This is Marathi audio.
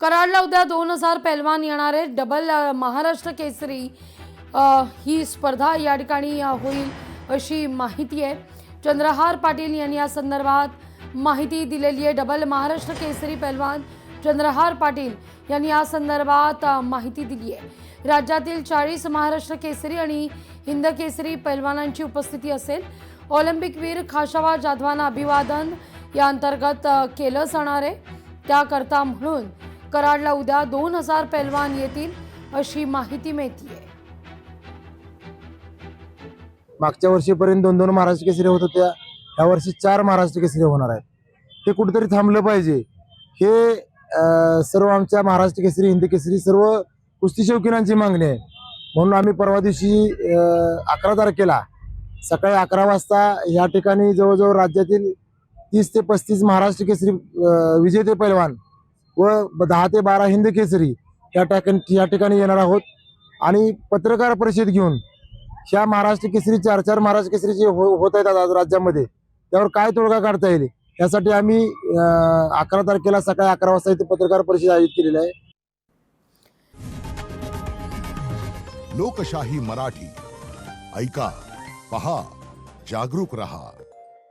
कराडला उद्या 2000 पैलवान येणार आहेत. डबल महाराष्ट्र केसरी ही स्पर्धा या ठिकाणी होईल अशी माहिती आहे. चंद्रहार पाटील यांनी या संदर्भात माहिती दिलेली आहे. डबल महाराष्ट्र केसरी पैलवान चंद्रहार पाटील यांनी या संदर्भात माहिती दिली आहे. राज्यातील 40 महाराष्ट्र केसरी आणि हिंद केसरी पैलवानांची उपस्थिती असेल. ऑलिम्पिकवीर खाशावा जाधवांना अभिवादन या अंतर्गत केलं जाणार आहे. त्याकरता म्हणून कराडला उद्या 2000 पैलवान येतील अशी माहिती मिळते. मागच्या वर्षीपर्यंत 2-2 महाराष्ट्र केसरी होत होत्या. यावर्षी 4 महाराष्ट्र केसरी होणार आहेत. हे कुठेतरी थांबलं पाहिजे. हे सर्व आमच्या महाराष्ट्र केसरी हिंद केसरी सर्व कुस्ती शौकीनांची मागणी आहे. म्हणून आम्ही परवा दिवशी 11 तारखेला सकाळी 11 वाजता या ठिकाणी जवळजवळ राज्यातील 30 ते 35 महाराष्ट्र केसरी विजेते पैलवान व 10 ते 12 हिंद केसरी या ठिकाणी येणार आहोत. आणि पत्रकार परिषद घेऊन ह्या महाराष्ट्र केसरी 4 महाराष्ट्र केसरी जे होत आहेत आज राज्यामध्ये त्यावर काय तोडगा काढता येईल यासाठी आम्ही 11 तारखेला सकाळी 11 वाजता इथे पत्रकार परिषद आयोजित केलेली आहे. लोकशाही मराठी ऐका, पहा, जागरूक रहा.